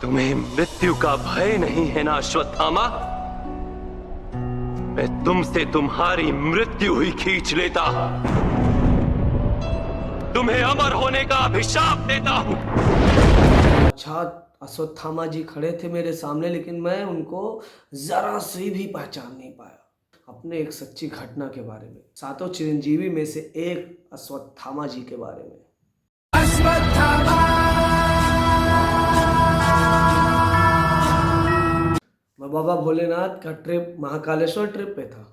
तुम्हें मृत्यु का भय नहीं है ना अश्वत्थामा? मैं तुमसे तुम्हारी मृत्यु ही खींच लेता, तुम्हें अमर होने का अभिशाप देता हूं। अच्छा, अश्वत्थामा जी खड़े थे मेरे सामने, लेकिन मैं उनको जरा से भी पहचान नहीं पाया। अपने एक सच्ची घटना के बारे में, सातों चिरंजीवी में से एक अश्वत्थामा जी के बारे में। मैं बाबा भोलेनाथ का ट्रिप, महाकालेश्वर ट्रिप पे था।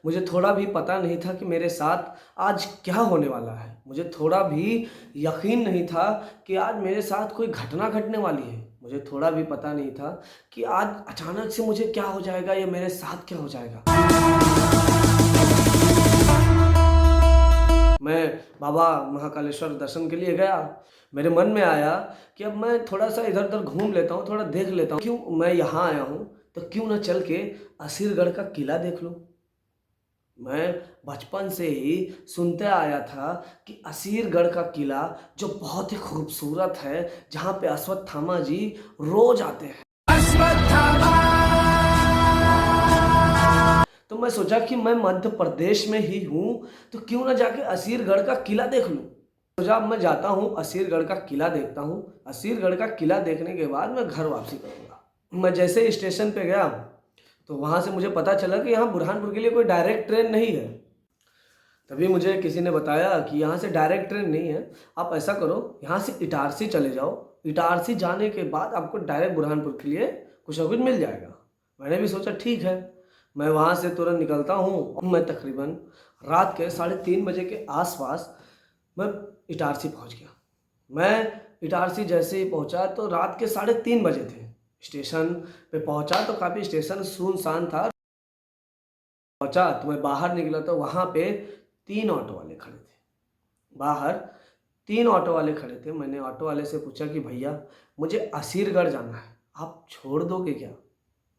मुझे थोड़ा भी पता नहीं था कि मेरे साथ आज क्या होने वाला है। मुझे थोड़ा भी यकीन नहीं था कि आज मेरे साथ कोई घटना घटने वाली है। मुझे थोड़ा भी पता नहीं था कि आज अचानक से मुझे क्या हो जाएगा या मेरे साथ क्या हो जाएगा। मैं बाबा महाकालेश्वर दर्शन के लिए गया। मेरे मन में आया कि अब मैं थोड़ा सा इधर उधर घूम लेता हूँ, थोड़ा देख लेता हूँ। क्यों मैं यहाँ आया हूँ, तो क्यों ना चल के असीरगढ़ का किला देख लूँ। मैं बचपन से ही सुनते आया था कि असीरगढ़ का किला जो बहुत ही खूबसूरत है, जहाँ पे अश्वत्थामा जी रोज आते हैं। तो मैं सोचा कि मैं मध्य प्रदेश में ही हूँ, तो क्यों ना जाके असीरगढ़ का किला देख लूँ। सोचा अब मैं जाता हूँ, असीरगढ़ का किला देखता हूँ। असीरगढ़ का किला देखने के बाद मैं घर वापसी करूँगा। मैं जैसे स्टेशन पे गया तो वहाँ से मुझे पता चला कि यहाँ बुरहानपुर के लिए कोई डायरेक्ट ट्रेन नहीं है। तभी मुझे किसी ने बताया कि यहाँ से डायरेक्ट ट्रेन नहीं है, आप ऐसा करो, यहाँ से इटारसी चले जाओ। इटारसी जाने के बाद आपको डायरेक्ट बुरहानपुर के लिए कुछ ना कुछ मिल जाएगा। मैंने भी सोचा ठीक है। मैं वहाँ से तुरंत निकलता हूँ। मैं तकरीबन रात के 3:30 बजे के आसपास मैं इटारसी पहुँच गया। मैं इटारसी जैसे ही पहुँचा तो रात के 3:30 बजे थे। स्टेशन पे पहुँचा तो काफ़ी स्टेशन सुनसान था। पहुँचा तो मैं बाहर निकला तो वहाँ पे 3 ऑटो वाले खड़े थे। बाहर 3 ऑटो वाले खड़े थे। मैंने ऑटो वाले से पूछा कि भैया मुझे असीरगढ़ जाना है, आप छोड़ दोगे क्या?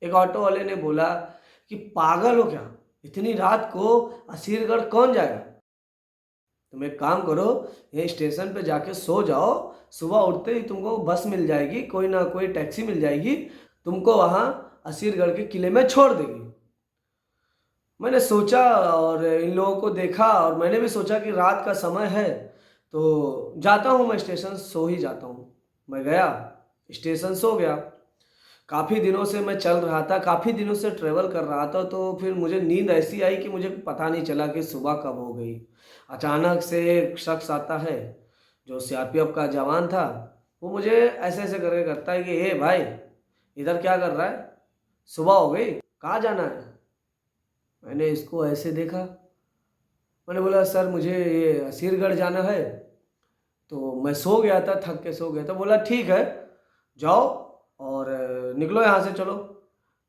एक ऑटो वाले ने बोला कि पागल हो क्या, इतनी रात को असीरगढ़ कौन जाएगा? तुम एक काम करो, ये स्टेशन पे जाके सो जाओ, सुबह उठते ही तुमको बस मिल जाएगी, कोई ना कोई टैक्सी मिल जाएगी, तुमको वहाँ असीरगढ़ के किले में छोड़ देगी। मैंने सोचा और इन लोगों को देखा और मैंने भी सोचा कि रात का समय है तो जाता हूँ, मैं स्टेशन सो ही जाता हूँ। मैं गया स्टेशन, सो गया। काफ़ी दिनों से मैं चल रहा था, काफ़ी दिनों से ट्रेवल कर रहा था, तो फिर मुझे नींद ऐसी आई कि मुझे पता नहीं चला कि सुबह कब हो गई। अचानक से एक शख्स आता है जो सीआरपीएफ का जवान था। वो मुझे ऐसे ऐसे करके करता है कि ए भाई, इधर क्या कर रहा है, सुबह हो गई, कहाँ जाना है? मैंने इसको ऐसे देखा। मैंने बोला सर मुझे ये असीरगढ़ जाना है। तो मैं सो गया था, थक के सो गया था। बोला ठीक है, जाओ और निकलो यहाँ से, चलो।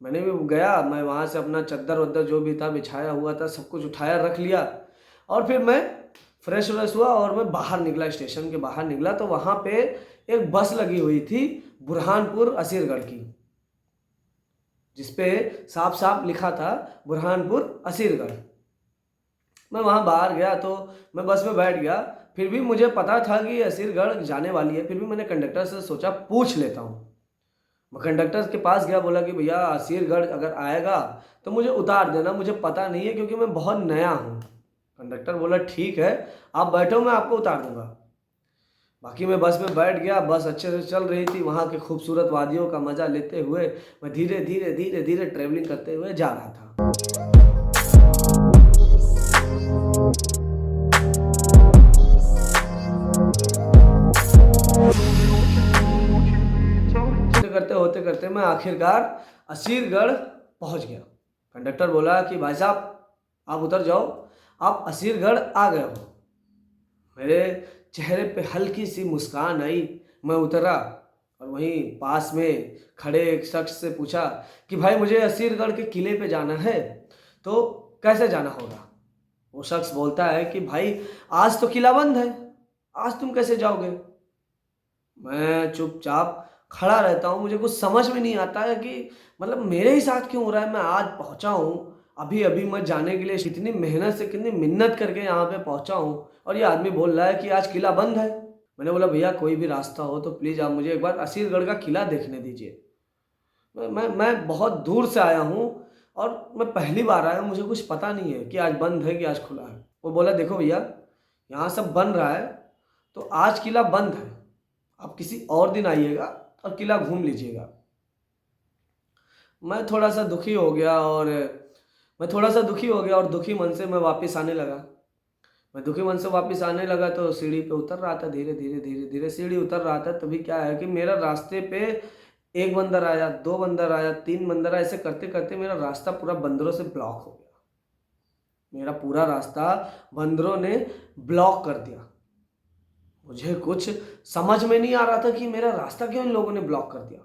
मैंने भी गया। मैं वहाँ से अपना चद्दर वद्दर जो भी था बिछाया हुआ था सब कुछ उठाया रख लिया और फिर मैं फ्रेश व्रेश हुआ और मैं बाहर निकला। स्टेशन के बाहर निकला तो वहाँ पे एक बस लगी हुई थी बुरहानपुर असीरगढ़ की, जिसपे साफ साफ लिखा था बुरहानपुर असीरगढ़। मैं वहाँ बाहर गया तो मैं बस में बैठ गया। फिर भी मुझे पता था कि असीरगढ़ जाने वाली है, फिर भी मैंने कंडक्टर से सोचा पूछ लेता हूँ। मैं कंडक्टर के पास गया, बोला कि भैया असीरगढ़ अगर आएगा तो मुझे उतार देना, मुझे पता नहीं है क्योंकि मैं बहुत नया हूँ। कंडक्टर बोला ठीक है, आप बैठो, मैं आपको उतार दूंगा। बाकी मैं बस में बैठ गया। बस अच्छे से चल रही थी। वहाँ के खूबसूरत वादियों का मज़ा लेते हुए मैं धीरे धीरे धीरे धीरे ट्रेवलिंग करते हुए जा रहा था। होते करते मैं आखिरकार असीरगढ़ पहुंच गया। कंडक्टर बोला कि भाई साहब आप उतर जाओ, आप असीरगढ़ आ गए हो। मेरे चेहरे पे हल्की सी मुस्कान आई। मैं उतरा और वहीं पास में खड़े एक शख्स से पूछा कि भाई मुझे असीरगढ़ के किले पे जाना है, तो कैसे जाना होगा? वो शख्स बोलता है कि भाई आज तो किला बंद है, आज तुम कैसे जाओगे? मैं चुपचाप खड़ा रहता हूँ। मुझे कुछ समझ में नहीं आता है कि मतलब मेरे ही साथ क्यों हो रहा है। मैं आज पहुँचा हूँ, अभी अभी मैं जाने के लिए कितनी मेहनत से, कितनी मिन्नत करके यहाँ पे पहुँचा हूँ और ये आदमी बोल रहा है कि आज किला बंद है। मैंने बोला भैया कोई भी रास्ता हो तो प्लीज़ आप मुझे एक बार असीरगढ़ का किला देखने दीजिए। मैं बहुत दूर से आया हूँ और मैं पहली बार आया हूँ, मुझे कुछ पता नहीं है कि आज बंद है कि आज खुला है। वो बोला देखो भैया यहाँ सब बन रहा है तो आज किला बंद है, आप किसी और दिन आइएगा और किला घूम लीजिएगा। मैं थोड़ा सा दुखी हो गया और दुखी मन से मैं वापस आने लगा। मैं दुखी मन से वापस आने लगा तो सीढ़ी पे उतर रहा था, धीरे धीरे सीढ़ी उतर रहा था। तभी क्या है कि मेरा रास्ते पे एक बंदर आया, दो बंदर आया, तीन बंदर आया। ऐसे करते करते मेरा रास्ता पूरा बंदरों से ब्लॉक हो गया। मेरा पूरा रास्ता बंदरों ने ब्लॉक कर दिया। मुझे कुछ समझ में नहीं आ रहा था कि मेरा रास्ता क्यों इन लोगों ने ब्लॉक कर दिया।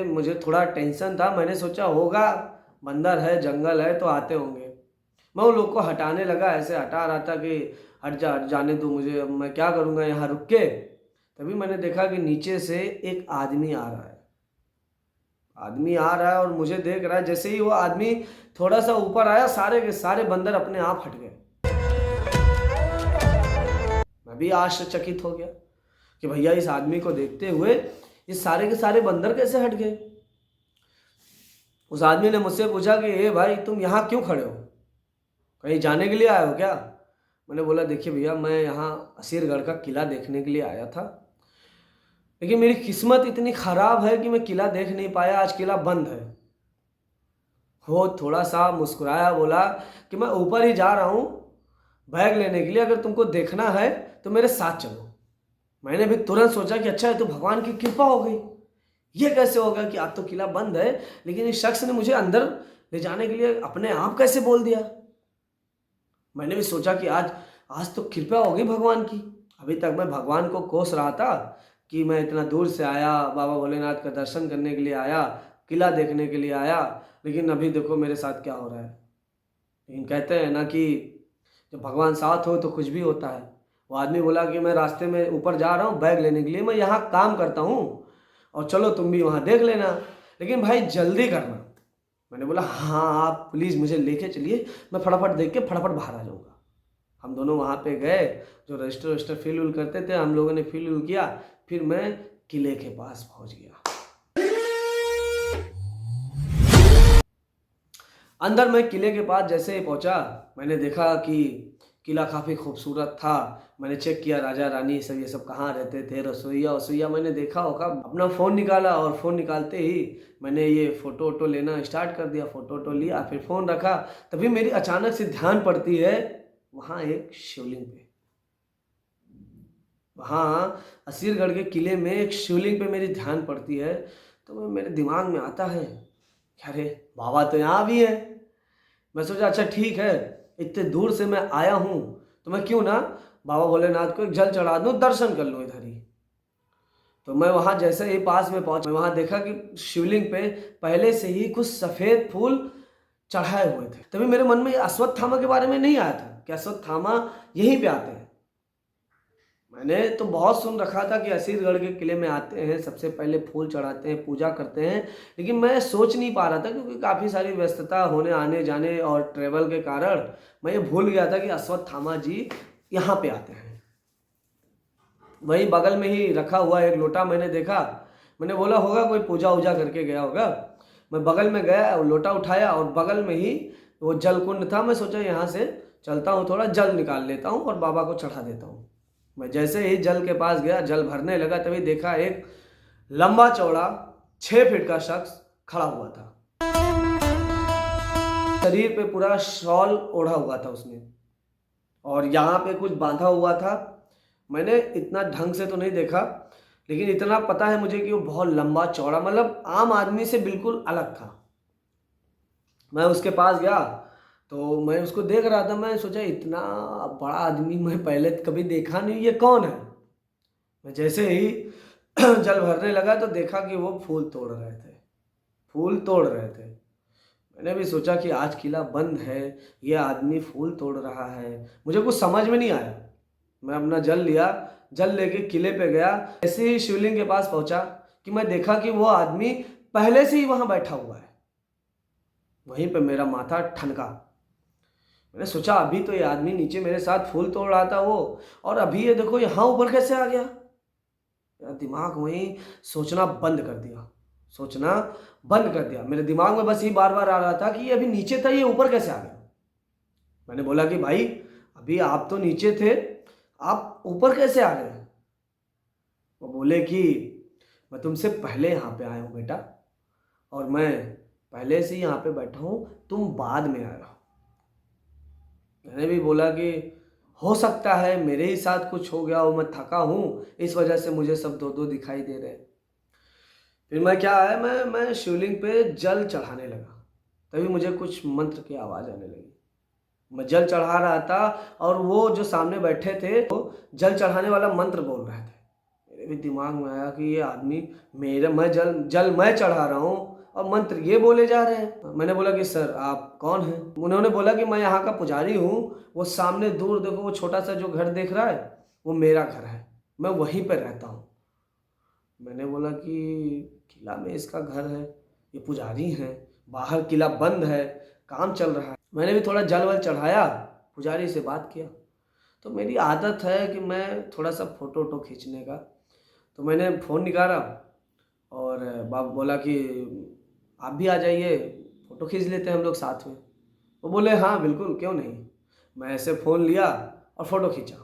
मुझे थोड़ा टेंशन था। मैंने सोचा होगा बंदर है, जंगल है तो आते होंगे। मैं उन लोग को हटाने लगा, ऐसे हटा रहा था कि हट जाने दो मुझे, अब मैं क्या करूँगा यहाँ रुक के। तभी मैंने देखा कि नीचे से एक आदमी आ रहा है और मुझे देख रहा है। जैसे ही वो आदमी थोड़ा सा ऊपर आया, सारे के सारे बंदर अपने आप हट गए। मैं भी आश्चर्यचकित हो गया कि भैया इस आदमी को देखते हुए ये सारे के सारे बंदर कैसे हट गए। उस आदमी ने मुझसे पूछा कि ए भाई तुम यहाँ क्यों खड़े हो, कहीं जाने के लिए आए हो क्या? मैंने बोला देखिए भैया मैं यहाँ असीरगढ़ का किला देखने के लिए आया था, लेकिन मेरी किस्मत इतनी ख़राब है कि मैं किला देख नहीं पाया, आज किला बंद है। वो थोड़ा सा मुस्कुराया, बोला कि मैं ऊपर ही जा रहा हूँ बैग लेने के लिए, अगर तुमको देखना है तो मेरे साथ चलो। मैंने भी तुरंत सोचा कि अच्छा है तो भगवान की कृपा हो गई। ये कैसे होगा कि आज तो किला बंद है, लेकिन इस शख्स ने मुझे अंदर ले जाने के लिए अपने आप कैसे बोल दिया। मैंने भी सोचा कि आज तो कृपा होगी भगवान की। अभी तक मैं भगवान को कोस रहा था कि मैं इतना दूर से आया, बाबा भोलेनाथ का दर्शन करने के लिए आया, किला देखने के लिए आया, लेकिन अभी देखो मेरे साथ क्या हो रहा है। लेकिन कहते हैं ना कि जब भगवान साथ हो तो कुछ भी होता है। वो आदमी बोला कि मैं रास्ते में ऊपर जा रहा हूँ बैग लेने के लिए, मैं यहाँ काम करता हूँ और चलो तुम भी वहाँ देख लेना, लेकिन भाई जल्दी करना। मैंने बोला हाँ आप प्लीज़ मुझे लेके चलिए, मैं फटाफट देख के फटाफट बाहर आ जाऊँगा। हम दोनों वहाँ पे गए, जो रजिस्टर फिल करते थे हम लोगों ने फिल किया, फिर मैं किले के पास पहुँच गया। अंदर मैं किले के पास जैसे ही पहुँचा, मैंने देखा कि किला काफ़ी खूबसूरत था। मैंने चेक किया राजा रानी सब ये सब कहाँ रहते थे, रसोईया मैंने देखा होगा। अपना फ़ोन निकाला और फ़ोन निकालते ही मैंने ये फ़ोटो वोटो लेना स्टार्ट कर दिया। फ़ोटो वोटो लिया, फिर फ़ोन रखा। तभी मेरी अचानक से ध्यान पड़ती है वहाँ एक शिवलिंग पे। वहाँ असीरगढ़ के किले में एक शिवलिंग पे मेरी ध्यान पड़ती है। तो मेरे दिमाग में आता है अरे बाबा तो यहाँ भी है। मैं सोचा अच्छा ठीक है, इतने दूर से मैं आया हूँ तो मैं क्यों ना बाबा भोलेनाथ को एक जल चढ़ा दूँ, दर्शन कर लूँ इधर ही। तो मैं वहाँ जैसे ही पास में पहुँचा, मैं वहाँ देखा कि शिवलिंग पे पहले से ही कुछ सफ़ेद फूल चढ़ाए हुए थे। तभी मेरे मन में अश्वत्थामा के बारे में नहीं आया था कि अश्वत्थामा यहीं पे आते हैं। मैंने तो बहुत सुन रखा था कि असीरगढ़ के किले में आते हैं, सबसे पहले फूल चढ़ाते हैं, पूजा करते हैं, लेकिन मैं सोच नहीं पा रहा था क्योंकि काफ़ी सारी व्यस्तता होने आने जाने और ट्रैवल के कारण मैं ये भूल गया था कि अश्वत्थामा जी यहाँ पे आते हैं। वही बगल में ही रखा हुआ एक लोटा मैंने देखा। मैंने बोला होगा कोई पूजा वूजा करके गया होगा। मैं बगल में गया और लोटा उठाया और बगल में ही वो जल कुंड था। मैं सोचा यहाँ से चलता हूँ, थोड़ा जल निकाल लेता हूँ और बाबा को चढ़ा देता हूँ। मैं जैसे ही जल के पास गया, जल भरने लगा, तभी देखा एक लंबा चौड़ा 6 फीट का शख्स खड़ा हुआ था। शरीर पे पूरा शॉल ओढ़ा हुआ था उसने और यहाँ पे कुछ बांधा हुआ था। मैंने इतना ढंग से तो नहीं देखा, लेकिन इतना पता है मुझे कि वो बहुत लंबा चौड़ा, मतलब आम आदमी से बिल्कुल अलग था। मैं उसके पास गया तो मैं उसको देख रहा था। मैं सोचा इतना बड़ा आदमी मैं पहले कभी देखा नहीं, ये कौन है। मैं जैसे ही जल भरने लगा तो देखा कि वो फूल तोड़ रहे थे। मैंने भी सोचा कि आज किला बंद है, ये आदमी फूल तोड़ रहा है। मुझे कुछ समझ में नहीं आया। मैं अपना जल लिया, जल लेके किले पे गया। ऐसे ही शिवलिंग के पास पहुंचा कि मैं देखा कि वो आदमी पहले से ही वहां बैठा हुआ है। वहीं पे मेरा माथा ठनका। मैंने सोचा अभी तो ये आदमी नीचे मेरे साथ फूल तोड़ रहा था वो, और अभी ये देखो यहाँ ऊपर कैसे आ गया। मेरा दिमाग वहीं सोचना बंद कर दिया, सोचना बंद कर दिया। मेरे दिमाग में बस ये बार बार आ रहा था कि ये अभी नीचे था, ये ऊपर कैसे आ गया। मैंने बोला कि भाई अभी आप तो नीचे थे, आप ऊपर कैसे आ गए। वो बोले कि मैं तुमसे पहले यहाँ पे आया हूँ बेटा, और मैं पहले से ही यहाँ पे बैठा हूँ, तुम बाद में आए हो। मैंने भी बोला कि हो सकता है मेरे ही साथ कुछ हो गया हो, मैं थका हूँ, इस वजह से मुझे सब दो दो दिखाई दे रहे हैं। फिर मैं क्या है, मैं शिवलिंग पे जल चढ़ाने लगा। तभी मुझे कुछ मंत्र की आवाज़ आने लगी। मैं जल चढ़ा रहा था और वो जो सामने बैठे थे वो जल चढ़ाने वाला मंत्र बोल रहे थे। मेरे भी दिमाग में आया कि ये आदमी मैं जल मैं चढ़ा रहा हूँ और मंत्र ये बोले जा रहे हैं। मैंने बोला कि सर आप कौन हैं। उन्होंने बोला कि मैं यहाँ का पुजारी हूँ, वो सामने दूर देखो वो छोटा सा जो घर देख रहा है वो मेरा घर है, मैं वहीं पर रहता हूँ। मैंने बोला कि किला में इसका घर है, ये पुजारी हैं, बाहर किला बंद है, काम चल रहा है। मैंने भी थोड़ा जल वल चढ़ाया, पुजारी से बात किया। तो मेरी आदत है कि मैं थोड़ा सा फ़ोटो वोटो खींचने का, तो मैंने फ़ोन निकाला और बाप बोला कि आप भी आ जाइए, फ़ोटो खींच लेते हैं हम लोग साथ में। वो बोले हाँ बिल्कुल, क्यों नहीं। मैं ऐसे फ़ोन लिया और फ़ोटो खींचा,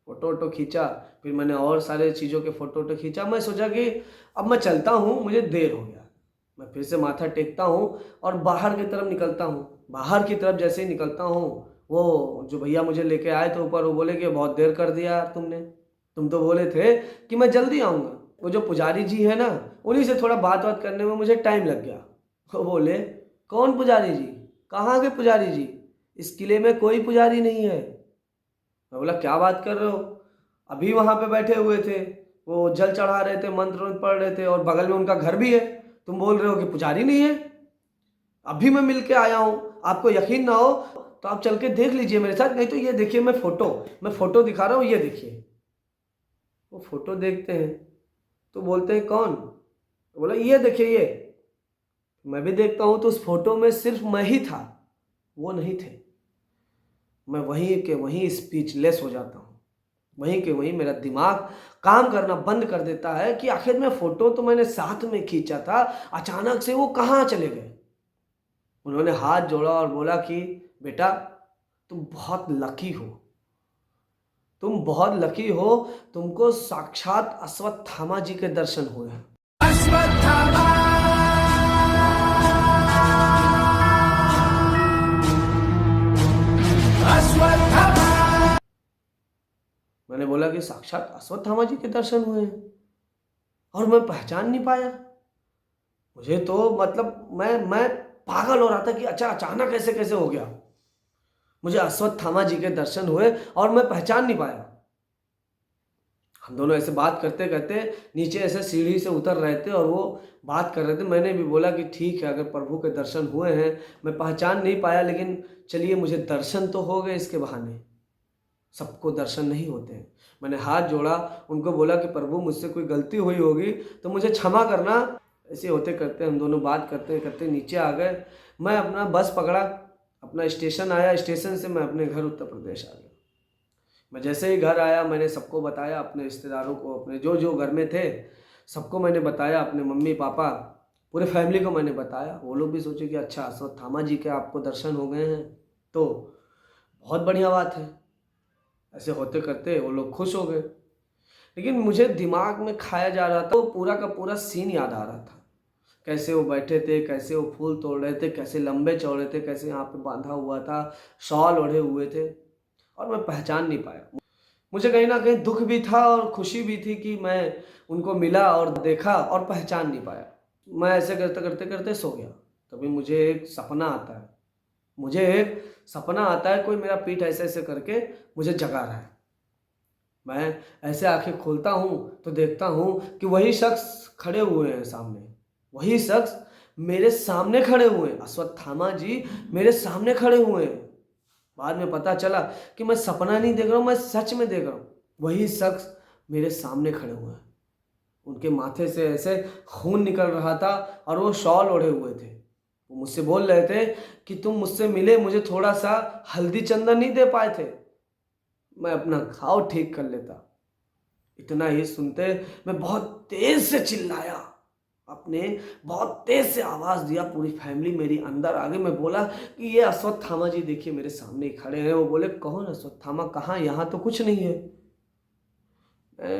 फ़ोटो वोटो खींचा। फिर मैंने और सारे चीज़ों के फ़ोटो वोटो खींचा। मैं सोचा कि अब मैं चलता हूँ, मुझे देर हो गया। मैं फिर से माथा टेकता हूँ और बाहर की तरफ निकलता हूँ। बाहर की तरफ जैसे ही निकलता हूँ, वो जो भैया मुझे लेके आए थे ऊपर, वो बोले कि बहुत देर कर दिया यार तुमने, तुम तो बोले थे कि मैं जल्दी आऊँगा। वो जो पुजारी जी है ना, उन्हीं से थोड़ा बात करने में मुझे टाइम लग गया। वो बोले कौन पुजारी जी, कहाँ के पुजारी जी, इस किले में कोई पुजारी नहीं है। मैं बोला क्या बात कर रहे हो, अभी वहाँ पे बैठे हुए थे, वो जल चढ़ा रहे थे, मंत्र पढ़ रहे थे, और बगल में उनका घर भी है, तुम बोल रहे हो कि पुजारी नहीं है। अभी मैं मिल के आया हूँ, आपको यकीन ना हो तो आप चल के देख लीजिए मेरे साथ, नहीं तो ये देखिए मैं फ़ोटो दिखा रहा हूँ, ये देखिए। वो फ़ोटो देखते हैं तो बोलते हैं कौन। तो बोला ये देखिए ये। मैं भी देखता हूँ तो उस फोटो में सिर्फ मैं ही था, वो नहीं थे। मैं वहीं के वहीं स्पीचलेस हो जाता हूँ, वहीं के वहीं मेरा दिमाग काम करना बंद कर देता है कि आखिर में फ़ोटो तो मैंने साथ में खींचा था, अचानक से वो कहाँ चले गए। उन्होंने हाथ जोड़ा और बोला कि बेटा तुम बहुत लकी हो, तुम बहुत लकी हो, तुमको साक्षात अश्वत्थामा जी के दर्शन हुए हैं। मैंने बोला कि साक्षात अश्वत्थामा जी के दर्शन हुए हैं, और मैं पहचान नहीं पाया। मुझे तो मतलब मैं पागल हो रहा था कि अच्छा अचानक ऐसे कैसे हो गया। मुझे अश्वत्थामा जी के दर्शन हुए और मैं पहचान नहीं पाया। हम दोनों ऐसे बात करते करते नीचे ऐसे सीढ़ी से उतर रहे थे और वो बात कर रहे थे। मैंने भी बोला कि ठीक है, अगर प्रभु के दर्शन हुए हैं, मैं पहचान नहीं पाया, लेकिन चलिए मुझे दर्शन तो हो गए इसके बहाने, सबको दर्शन नहीं होते हैं। मैंने हाथ जोड़ा, उनको बोला कि प्रभु मुझसे कोई गलती हुई होगी तो मुझे क्षमा करना। ऐसे होते करते हम दोनों बात करते करते नीचे आ गए। मैं अपना बस पकड़ा, अपना स्टेशन आया, स्टेशन से मैं अपने घर उत्तर प्रदेश आ गया। मैं जैसे ही घर आया मैंने सबको बताया, अपने रिश्तेदारों को, अपने जो जो घर में थे सबको मैंने बताया, अपने मम्मी पापा पूरे फैमिली को मैंने बताया। वो लोग भी सोचे कि अच्छा अश्वत्थामा जी के आपको दर्शन हो गए हैं, तो बहुत बढ़िया बात है। ऐसे होते करते वो लोग खुश हो गए। लेकिन मुझे दिमाग में खाया जा रहा था, वो पूरा का पूरा सीन याद आ रहा था। कैसे वो बैठे थे, कैसे वो फूल तोड़ रहे थे, कैसे लंबे चौड़े थे, कैसे यहाँ पे बांधा हुआ था, शॉल ओढ़े हुए थे, और मैं पहचान नहीं पाया। मुझे कहीं ना कहीं दुख भी था और खुशी भी थी कि मैं उनको मिला और देखा और पहचान नहीं पाया। मैं ऐसे करते करते करते सो गया। तभी मुझे एक सपना आता है, कोई मेरा पीठ ऐसे ऐसे करके मुझे जगा रहा है। मैं ऐसे आंखें खोलता हूँ तो देखता हूँ कि वही शख्स खड़े हुए हैं सामने, वही शख्स मेरे सामने खड़े हुए हैं, अश्वत्थामा जी मेरे सामने खड़े हुए हैं। बाद में पता चला कि मैं सपना नहीं देख रहा हूँ, मैं सच में देख रहा हूँ। वही शख्स मेरे सामने खड़े हुए हैं, उनके माथे से ऐसे खून निकल रहा था और वो शॉल ओढ़े हुए थे। वो मुझसे बोल रहे थे कि तुम मुझसे मिले, मुझे थोड़ा सा हल्दी चंदन नहीं दे पाए थे, मैं अपना घाव ठीक कर लेता। इतना ही सुनते मैं बहुत तेज से चिल्लाया, अपने बहुत तेज से आवाज दिया, पूरी फैमिली मेरी अंदर आ गई। मैं बोला कि ये अश्वत्थामा जी देखिए मेरे सामने ही खड़े हैं। वो बोले कौन अश्वत्थामा, कहाँ, यहाँ तो कुछ नहीं है।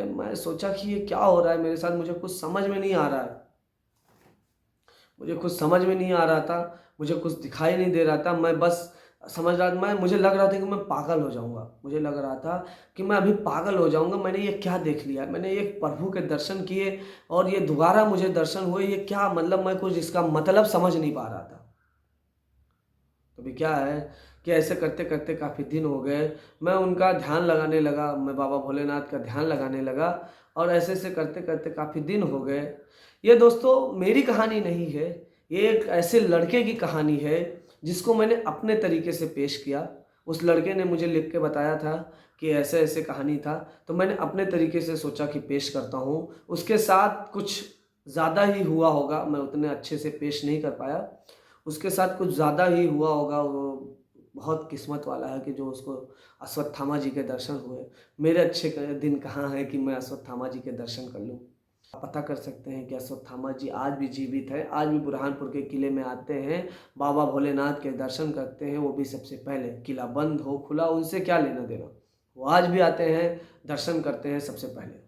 मैं सोचा कि ये क्या हो रहा है मेरे साथ, मुझे कुछ समझ में नहीं आ रहा है। मुझे कुछ समझ में नहीं आ रहा था, मुझे कुछ दिखाई नहीं दे रहा था। मैं बस समझ रहा था, मुझे लग रहा था कि मैं पागल हो जाऊंगा। मुझे लग रहा था कि मैं अभी पागल हो जाऊंगा। मैंने ये क्या देख लिया, मैंने ये प्रभु के दर्शन किए और ये दोबारा मुझे दर्शन हुए, ये क्या मतलब, मैं कुछ इसका मतलब समझ नहीं पा रहा था। अभी क्या है कि ऐसे करते करते काफ़ी दिन हो गए, मैं उनका ध्यान लगाने लगा, मैं बाबा भोलेनाथ का ध्यान लगाने लगा और ऐसे ऐसे करते करते काफ़ी दिन हो गए। ये दोस्तों मेरी कहानी नहीं है, ये एक ऐसे लड़के की कहानी है जिसको मैंने अपने तरीके से पेश किया। उस लड़के ने मुझे लिख के बताया था कि ऐसे ऐसे कहानी था, तो मैंने अपने तरीके से सोचा कि पेश करता हूँ। उसके साथ कुछ ज़्यादा ही हुआ होगा, मैं उतने अच्छे से पेश नहीं कर पाया। उसके साथ कुछ ज़्यादा ही हुआ होगा। वो बहुत किस्मत वाला है कि जो उसको अश्वत्थामा जी के दर्शन हुए। मेरे अच्छे दिन कहाँ हैं कि मैं अश्वत्थामा जी के दर्शन कर लूँ। आप पता कर सकते हैं कि अश्वत्थामा जी आज भी जीवित हैं, आज भी बुरहानपुर के किले में आते हैं, बाबा भोलेनाथ के दर्शन करते हैं। वो भी सबसे पहले, किला बंद हो खुला उनसे क्या लेना देना, वो आज भी आते हैं, दर्शन करते हैं सबसे पहले।